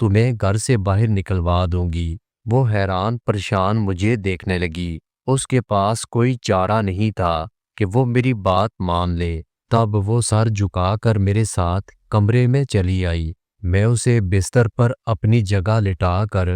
تمہیں گھر سے باہر نکلوا دوں گی۔ وہ حیران پریشان مجھے دیکھنے لگی۔ اس کے پاس کوئی چارہ نہیں تھا کہ وہ میری بات مان لے۔ تب وہ سر جھکا کر میرے ساتھ کمرے میں چلی آئی۔ میں اسے بستر پر اپنی جگہ لٹا کر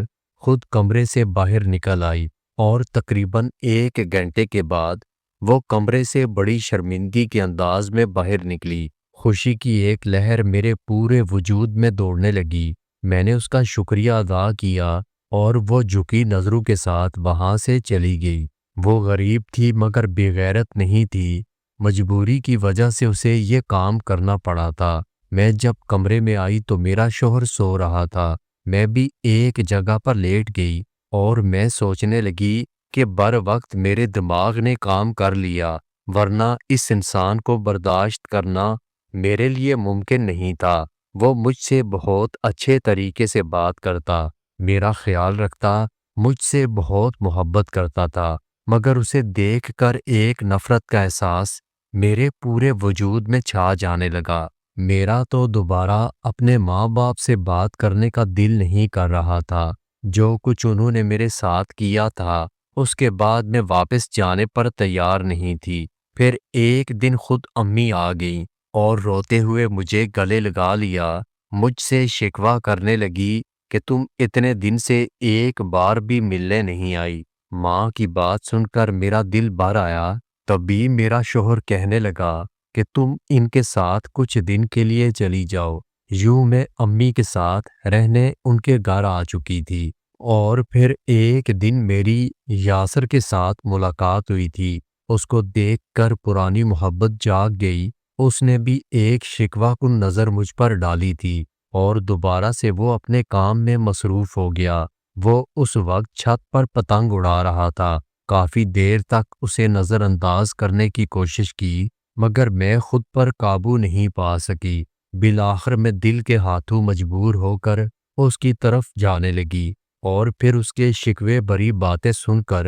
خود کمرے سے باہر نکل آئی، اور تقریباً 1 گھنٹے کے بعد وہ کمرے سے بڑی شرمندگی کے انداز میں باہر نکلی۔ خوشی کی ایک لہر میرے پورے وجود میں دوڑنے لگی۔ میں نے اس کا شکریہ ادا کیا اور وہ جھکی نظروں کے ساتھ وہاں سے چلی گئی۔ وہ غریب تھی مگر بے غیرت نہیں تھی۔ مجبوری کی وجہ سے اسے یہ کام کرنا پڑا تھا۔ میں جب کمرے میں آئی تو میرا شوہر سو رہا تھا۔ میں بھی ایک جگہ پر لیٹ گئی اور میں سوچنے لگی کہ بر وقت میرے دماغ نے کام کر لیا، ورنہ اس انسان کو برداشت کرنا میرے لیے ممکن نہیں تھا۔ وہ مجھ سے بہت اچھے طریقے سے بات کرتا، میرا خیال رکھتا، مجھ سے بہت محبت کرتا تھا، مگر اسے دیکھ کر ایک نفرت کا احساس میرے پورے وجود میں چھا جانے لگا۔ میرا تو دوبارہ اپنے ماں باپ سے بات کرنے کا دل نہیں کر رہا تھا۔ جو کچھ انہوں نے میرے ساتھ کیا تھا اس کے بعد میں واپس جانے پر تیار نہیں تھی۔ پھر ایک دن خود امی آ گئیں اور روتے ہوئے مجھے گلے لگا لیا، مجھ سے شکوہ کرنے لگی کہ تم اتنے دن سے ایک بار بھی ملنے نہیں آئی۔ ماں کی بات سن کر میرا دل بھر آیا۔ تبھی میرا شوہر کہنے لگا کہ تم ان کے ساتھ کچھ دن کے لیے چلی جاؤ۔ یوں میں امی کے ساتھ رہنے ان کے گھر آ چکی تھی، اور پھر ایک دن میری یاسر کے ساتھ ملاقات ہوئی تھی۔ اس کو دیکھ کر پرانی محبت جاگ گئی۔ اس نے بھی ایک شکوہ کن نظر مجھ پر ڈالی تھی، اور دوبارہ سے وہ اپنے کام میں مصروف ہو گیا۔ وہ اس وقت چھت پر پتنگ اڑا رہا تھا۔ کافی دیر تک اسے نظر انداز کرنے کی کوشش کی، مگر میں خود پر قابو نہیں پا سکی۔ بالآخر میں دل کے ہاتھوں مجبور ہو کر اس کی طرف جانے لگی، اور پھر اس کے شکوے بھری باتیں سن کر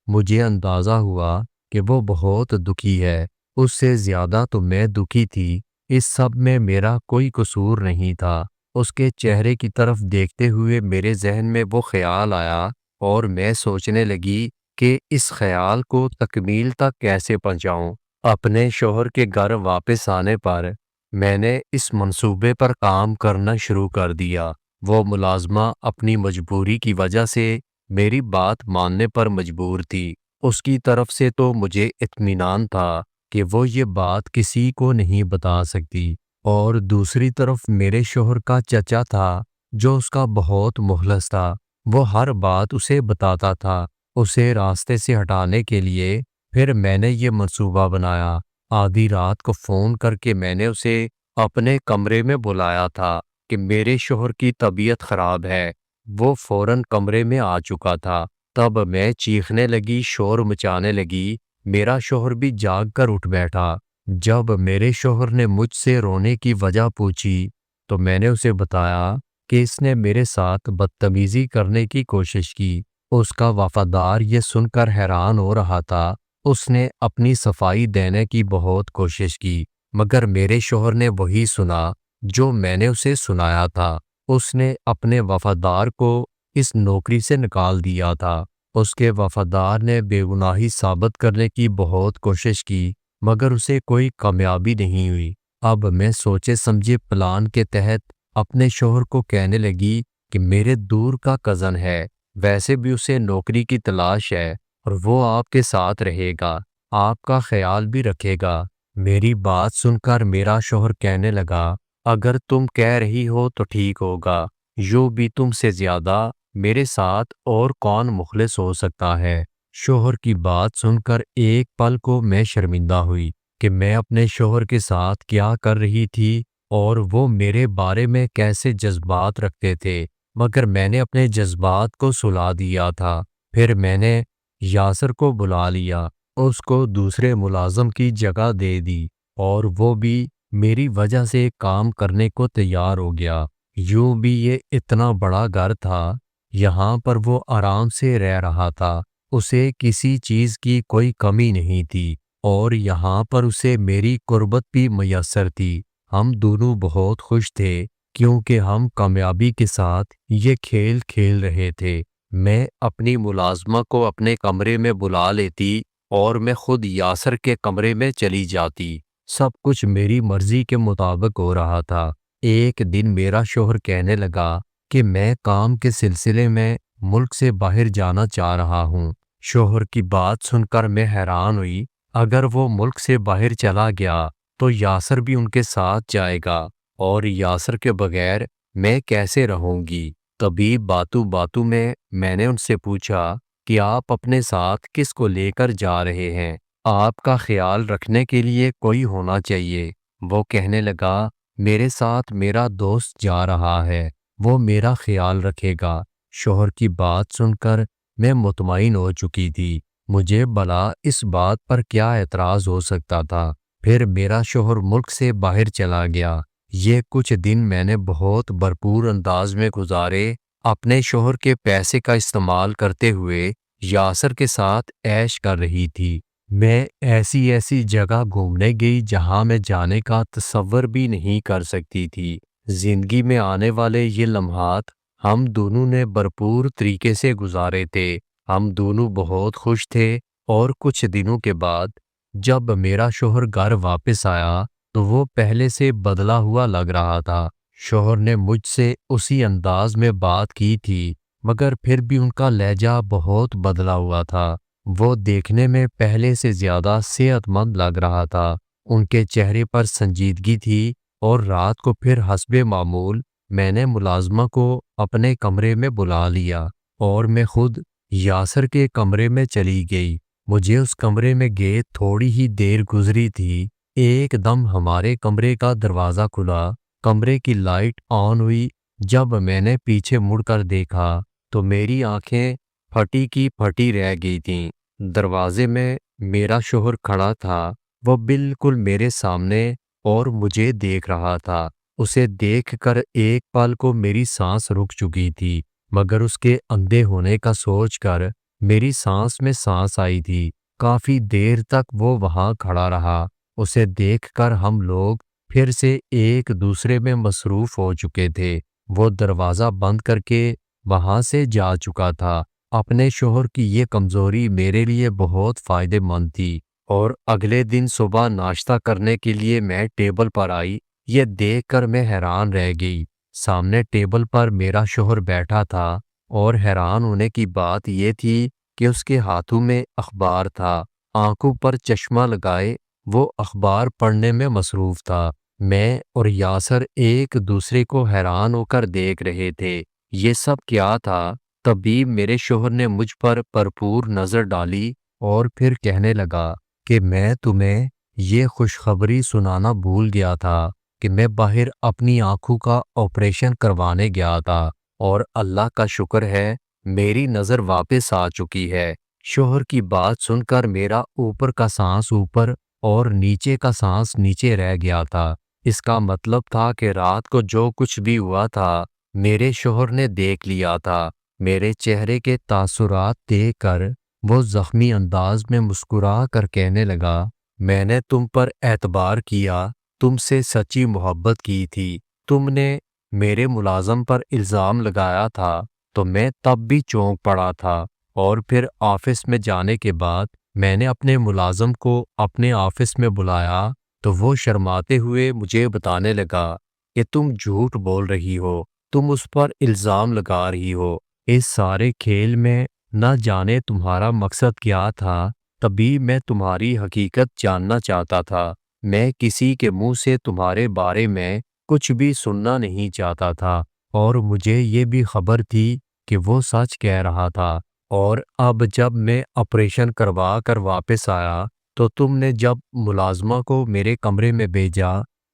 مجھے اندازہ ہوا کہ وہ بہت دکھی ہے۔ اس سے زیادہ تو میں دکھی تھی۔ اس سب میں میرا کوئی قصور نہیں تھا۔ اس کے چہرے کی طرف دیکھتے ہوئے میرے ذہن میں وہ خیال آیا، اور میں سوچنے لگی کہ اس خیال کو تکمیل تک کیسے پہنچاؤں۔ اپنے شوہر کے گھر واپس آنے پر میں نے اس منصوبے پر کام کرنا شروع کر دیا۔ وہ ملازمہ اپنی مجبوری کی وجہ سے میری بات ماننے پر مجبور تھی۔ اس کی طرف سے تو مجھے اطمینان تھا کہ وہ یہ بات کسی کو نہیں بتا سکتی، اور دوسری طرف میرے شوہر کا چچا تھا جو اس کا بہت مخلص تھا۔ وہ ہر بات اسے بتاتا تھا اسے راستے سے ہٹانے کے لیے۔ پھر میں نے یہ منصوبہ بنایا۔ آدھی رات کو فون کر کے میں نے اسے اپنے کمرے میں بلایا تھا کہ میرے شوہر کی طبیعت خراب ہے۔ وہ فوراً کمرے میں آ چکا تھا۔ تب میں چیخنے لگی، شور مچانے لگی۔ میرا شوہر بھی جاگ کر اٹھ بیٹھا۔ جب میرے شوہر نے مجھ سے رونے کی وجہ پوچھی تو میں نے اسے بتایا کہ اس نے میرے ساتھ بدتمیزی کرنے کی کوشش کی۔ اس کا وفادار یہ سن کر حیران ہو رہا تھا۔ اس نے اپنی صفائی دینے کی بہت کوشش کی، مگر میرے شوہر نے وہی سنا جو میں نے اسے سنایا تھا۔ اس نے اپنے وفادار کو اس نوکری سے نکال دیا تھا۔ اس کے وفادار نے بے گناہی ثابت کرنے کی بہت کوشش کی، مگر اسے کوئی کامیابی نہیں ہوئی۔ اب میں سوچے سمجھے پلان کے تحت اپنے شوہر کو کہنے لگی کہ میرے دور کا کزن ہے، ویسے بھی اسے نوکری کی تلاش ہے اور وہ آپ کے ساتھ رہے گا، آپ کا خیال بھی رکھے گا۔ میری بات سن کر میرا شوہر کہنے لگا، اگر تم کہہ رہی ہو تو ٹھیک ہوگا، یوں بھی تم سے زیادہ میرے ساتھ اور کون مخلص ہو سکتا ہے۔ شوہر کی بات سن کر ایک پل کو میں شرمندہ ہوئی کہ میں اپنے شوہر کے ساتھ کیا کر رہی تھی، اور وہ میرے بارے میں کیسے جذبات رکھتے تھے، مگر میں نے اپنے جذبات کو سلا دیا تھا۔ پھر میں نے یاسر کو بلا لیا، اس کو دوسرے ملازم کی جگہ دے دی، اور وہ بھی میری وجہ سے کام کرنے کو تیار ہو گیا۔ یوں بھی یہ اتنا بڑا گھر تھا، یہاں پر وہ آرام سے رہ رہا تھا، اسے کسی چیز کی کوئی کمی نہیں تھی، اور یہاں پر اسے میری قربت بھی میسر تھی۔ ہم دونوں بہت خوش تھے۔ کیونکہ ہم کامیابی کے ساتھ یہ کھیل کھیل رہے تھے۔ میں اپنی ملازمہ کو اپنے کمرے میں بلا لیتی اور میں خود یاسر کے کمرے میں چلی جاتی۔ سب کچھ میری مرضی کے مطابق ہو رہا تھا۔ ایک دن میرا شوہر کہنے لگا کہ میں کام کے سلسلے میں ملک سے باہر جانا چاہ رہا ہوں۔ شوہر کی بات سن کر میں حیران ہوئی۔ اگر وہ ملک سے باہر چلا گیا تو یاسر بھی ان کے ساتھ جائے گا اور یاسر کے بغیر میں کیسے رہوں گی؟ تبھی باتوں باتوں میں نے ان سے پوچھا کہ آپ اپنے ساتھ کس کو لے کر جا رہے ہیں؟ آپ کا خیال رکھنے کے لیے کوئی ہونا چاہیے۔ وہ کہنے لگا میرے ساتھ میرا دوست جا رہا ہے، وہ میرا خیال رکھے گا۔ شوہر کی بات سن کر میں مطمئن ہو چکی تھی۔ مجھے بھلا اس بات پر کیا اعتراض ہو سکتا تھا؟ پھر میرا شوہر ملک سے باہر چلا گیا۔ یہ کچھ دن میں نے بہت بھرپور انداز میں گزارے، اپنے شوہر کے پیسے کا استعمال کرتے ہوئے یاسر کے ساتھ عیش کر رہی تھی۔ میں ایسی جگہ گھومنے گئی جہاں میں جانے کا تصور بھی نہیں کر سکتی تھی۔ زندگی میں آنے والے یہ لمحات ہم دونوں نے بھرپور طریقے سے گزارے تھے۔ ہم دونوں بہت خوش تھے اور کچھ دنوں کے بعد جب میرا شوہر گھر واپس آیا تو وہ پہلے سے بدلا ہوا لگ رہا تھا۔ شوہر نے مجھ سے اسی انداز میں بات کی تھی مگر پھر بھی ان کا لہجہ بہت بدلا ہوا تھا۔ وہ دیکھنے میں پہلے سے زیادہ صحت مند لگ رہا تھا۔ ان کے چہرے پر سنجیدگی تھی اور رات کو پھر حسب معمول میں نے ملازمہ کو اپنے کمرے میں بلا لیا اور میں خود یاسر کے کمرے میں چلی گئی۔ مجھے اس کمرے میں گئے تھوڑی ہی دیر گزری تھی، ایک دم ہمارے کمرے کا دروازہ کھلا، کمرے کی لائٹ آن ہوئی۔ جب میں نے پیچھے مڑ کر دیکھا تو میری آنکھیں پھٹی کی پھٹی رہ گئی تھیں۔ دروازے میں میرا شوہر کھڑا تھا، وہ بالکل میرے سامنے اور مجھے دیکھ رہا تھا۔ اسے دیکھ کر ایک پل کو میری سانس رک چکی تھی مگر اس کے اندھے ہونے کا سوچ کر میری سانس میں سانس آئی تھی۔ کافی دیر تک وہ وہاں کھڑا رہا۔ اسے دیکھ کر ہم لوگ پھر سے ایک دوسرے میں مصروف ہو چکے تھے۔ وہ دروازہ بند کر کے وہاں سے جا چکا تھا۔ اپنے شوہر کی یہ کمزوری میرے لیے بہت فائدہ مند تھی اور اگلے دن صبح ناشتہ کرنے کے لیے میں ٹیبل پر آئی۔ یہ دیکھ کر میں حیران رہ گئی۔ سامنے ٹیبل پر میرا شوہر بیٹھا تھا اور حیران ہونے کی بات یہ تھی کہ اس کے ہاتھوں میں اخبار تھا۔ آنکھوں پر چشمہ لگائے وہ اخبار پڑھنے میں مصروف تھا۔ میں اور یاسر ایک دوسرے کو حیران ہو کر دیکھ رہے تھے۔ یہ سب کیا تھا؟ تبھی میرے شوہر نے مجھ پر بھرپور نظر ڈالی اور پھر کہنے لگا کہ میں تمہیں یہ خوشخبری سنانا بھول گیا تھا کہ میں باہر اپنی آنکھوں کا آپریشن کروانے گیا تھا اور اللہ کا شکر ہے میری نظر واپس آ چکی ہے۔ شوہر کی بات سن کر میرا اوپر کا سانس اوپر اور نیچے کا سانس نیچے رہ گیا تھا۔ اس کا مطلب تھا کہ رات کو جو کچھ بھی ہوا تھا میرے شوہر نے دیکھ لیا تھا۔ میرے چہرے کے تاثرات دیکھ کر وہ زخمی انداز میں مسکرا کر کہنے لگا میں نے تم پر اعتبار کیا، تم سے سچی محبت کی تھی۔ تم نے میرے ملازم پر الزام لگایا تھا تو میں تب بھی چونک پڑا تھا اور پھر آفس میں جانے کے بعد میں نے اپنے ملازم کو اپنے آفس میں بلایا تو وہ شرماتے ہوئے مجھے بتانے لگا کہ تم جھوٹ بول رہی ہو، تم اس پر الزام لگا رہی ہو۔ اس سارے کھیل میں نہ جانے تمہارا مقصد کیا تھا، تبھی میں تمہاری حقیقت جاننا چاہتا تھا۔ میں کسی کے منہ سے تمہارے بارے میں کچھ بھی سننا نہیں چاہتا تھا اور مجھے یہ بھی خبر تھی کہ وہ سچ کہہ رہا تھا۔ اور اب جب میں آپریشن کروا کر واپس آیا تو تم نے جب ملازمہ کو میرے کمرے میں بھیجا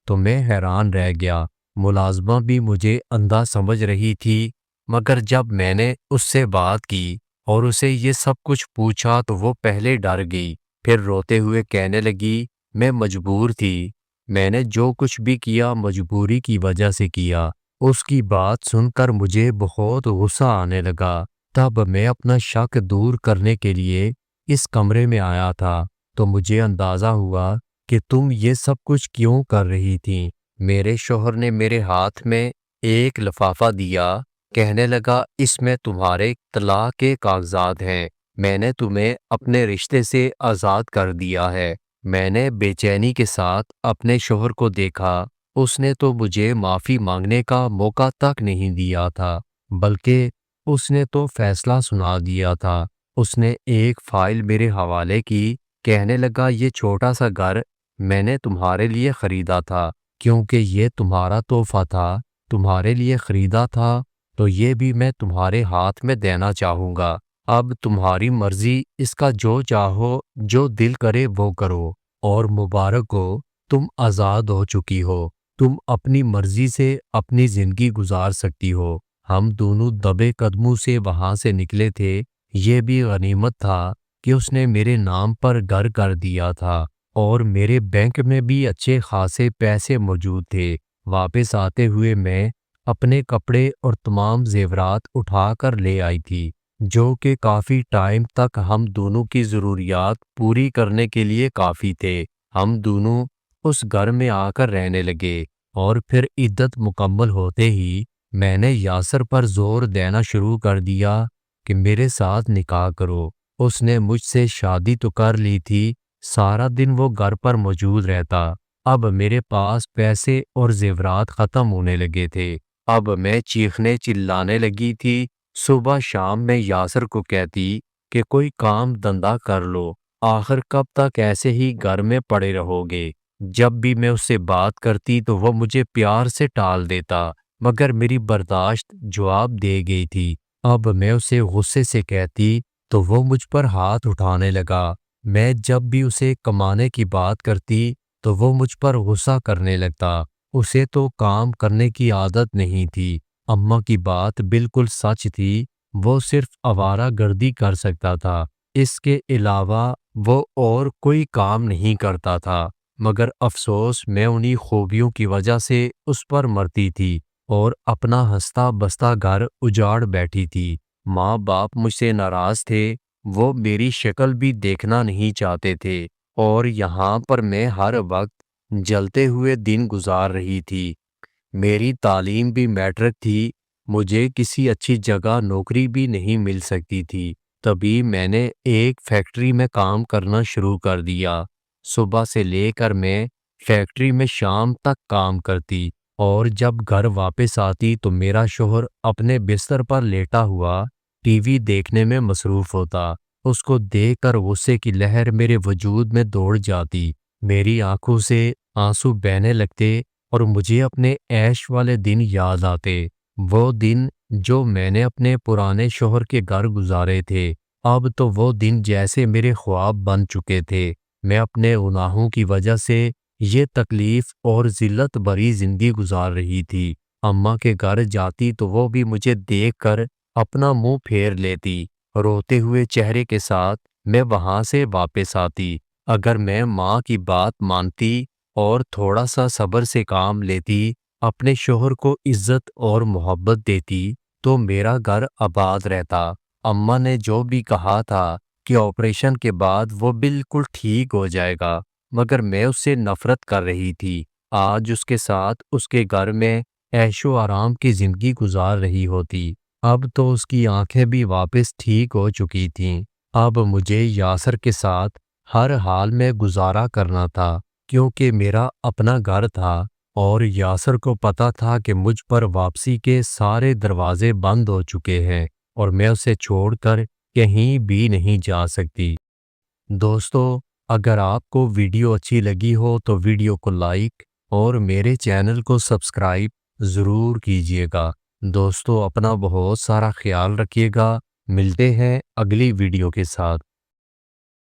تو میں حیران رہ گیا۔ ملازمہ بھی مجھے اندھا سمجھ رہی تھی مگر جب میں نے اس سے بات کی اور اسے یہ سب کچھ پوچھا تو وہ پہلے ڈر گئی، پھر روتے ہوئے کہنے لگی میں مجبور تھی، میں نے جو کچھ بھی کیا مجبوری کی وجہ سے کیا۔ اس کی بات سن کر مجھے بہت غصہ آنے لگا۔ تب میں اپنا شک دور کرنے کے لیے اس کمرے میں آیا تھا تو مجھے اندازہ ہوا کہ تم یہ سب کچھ کیوں کر رہی تھی۔ میرے شوہر نے میرے ہاتھ میں ایک لفافہ دیا، کہنے لگا اس میں تمہارے طلاق کے کاغذات ہیں، میں نے تمہیں اپنے رشتے سے آزاد کر دیا ہے۔ میں نے بے چینی کے ساتھ اپنے شوہر کو دیکھا، اس نے تو مجھے معافی مانگنے کا موقع تک نہیں دیا تھا، بلکہ اس نے تو فیصلہ سنا دیا تھا۔ اس نے ایک فائل میرے حوالے کی، کہنے لگا یہ چھوٹا سا گھر میں نے تمہارے لیے خریدا تھا، کیونکہ یہ تمہارا تحفہ تھا، تمہارے لیے خریدا تھا، تو یہ بھی میں تمہارے ہاتھ میں دینا چاہوں گا۔ اب تمہاری مرضی، اس کا جو چاہو، جو دل کرے وہ کرو، اور مبارک ہو، تم آزاد ہو چکی ہو، تم اپنی مرضی سے اپنی زندگی گزار سکتی ہو۔ ہم دونوں دبے قدموں سے وہاں سے نکلے تھے۔ یہ بھی غنیمت تھا کہ اس نے میرے نام پر گھر کر دیا تھا، اور میرے بینک میں بھی اچھے خاصے پیسے موجود تھے۔ واپس آتے ہوئے میں اپنے کپڑے اور تمام زیورات اٹھا کر لے آئی تھی، جو کہ کافی ٹائم تک ہم دونوں کی ضروریات پوری کرنے کے لیے کافی تھے۔ ہم دونوں اس گھر میں آ کر رہنے لگے، اور پھر عدت مکمل ہوتے ہی میں نے یاسر پر زور دینا شروع کر دیا کہ میرے ساتھ نکاح کرو۔ اس نے مجھ سے شادی تو کر لی تھی، سارا دن وہ گھر پر موجود رہتا۔ اب میرے پاس پیسے اور زیورات ختم ہونے لگے تھے۔ اب میں چیخنے چلانے لگی تھی۔ صبح شام میں یاسر کو کہتی کہ کوئی کام دھندا کر لو، آخر کب تک ایسے ہی گھر میں پڑے رہو گے؟ جب بھی میں اس سے بات کرتی تو وہ مجھے پیار سے ٹال دیتا، مگر میری برداشت جواب دے گئی تھی۔ اب میں اسے غصے سے کہتی تو وہ مجھ پر ہاتھ اٹھانے لگا۔ میں جب بھی اسے کمانے کی بات کرتی تو وہ مجھ پر غصہ کرنے لگتا۔ اسے تو کام کرنے کی عادت نہیں تھی۔ اماں کی بات بالکل سچ تھی، وہ صرف آوارہ گردی کر سکتا تھا، اس کے علاوہ وہ اور کوئی کام نہیں کرتا تھا۔ مگر افسوس، میں انہی خوبیوں کی وجہ سے اس پر مرتی تھی، اور اپنا ہنستا بستا گھر اجاڑ بیٹھی تھی۔ ماں باپ مجھ سے ناراض تھے، وہ میری شکل بھی دیکھنا نہیں چاہتے تھے، اور یہاں پر میں ہر وقت جلتے ہوئے دن گزار رہی تھی۔ میری تعلیم بھی میٹرک تھی، مجھے کسی اچھی جگہ نوکری بھی نہیں مل سکتی تھی۔ تبھی میں نے ایک فیکٹری میں کام کرنا شروع کر دیا۔ صبح سے لے کر میں فیکٹری میں شام تک کام کرتی، اور جب گھر واپس آتی تو میرا شوہر اپنے بستر پر لیٹا ہوا ٹی وی دیکھنے میں مصروف ہوتا۔ اس کو دیکھ کر غصے کی لہر میرے وجود میں دوڑ جاتی، میری آنکھوں سے آنسو بہنے لگتے، اور مجھے اپنے عیش والے دن یاد آتے، وہ دن جو میں نے اپنے پرانے شوہر کے گھر گزارے تھے۔ اب تو وہ دن جیسے میرے خواب بن چکے تھے۔ میں اپنے گناہوں کی وجہ سے یہ تکلیف اور ذلت بھری زندگی گزار رہی تھی۔ اماں کے گھر جاتی تو وہ بھی مجھے دیکھ کر اپنا منہ پھیر لیتی، روتے ہوئے چہرے کے ساتھ میں وہاں سے واپس آتی۔ اگر میں ماں کی بات مانتی اور تھوڑا سا صبر سے کام لیتی، اپنے شوہر کو عزت اور محبت دیتی، تو میرا گھر آباد رہتا۔ اماں نے جو بھی کہا تھا کہ آپریشن کے بعد وہ بالکل ٹھیک ہو جائے گا، مگر میں اس سے نفرت کر رہی تھی۔ آج اس کے ساتھ اس کے گھر میں عیش و آرام کی زندگی گزار رہی ہوتی۔ اب تو اس کی آنکھیں بھی واپس ٹھیک ہو چکی تھیں۔ اب مجھے یاسر کے ساتھ ہر حال میں گزارا کرنا تھا، کیونکہ میرا اپنا گھر تھا، اور یاسر کو پتا تھا کہ مجھ پر واپسی کے سارے دروازے بند ہو چکے ہیں، اور میں اسے چھوڑ کر کہیں بھی نہیں جا سکتی۔ دوستو، اگر آپ کو ویڈیو اچھی لگی ہو تو ویڈیو کو لائک اور میرے چینل کو سبسکرائب ضرور کیجیے گا۔ دوستو، اپنا بہت سارا خیال رکھیے گا۔ ملتے ہیں اگلی ویڈیو کے ساتھ۔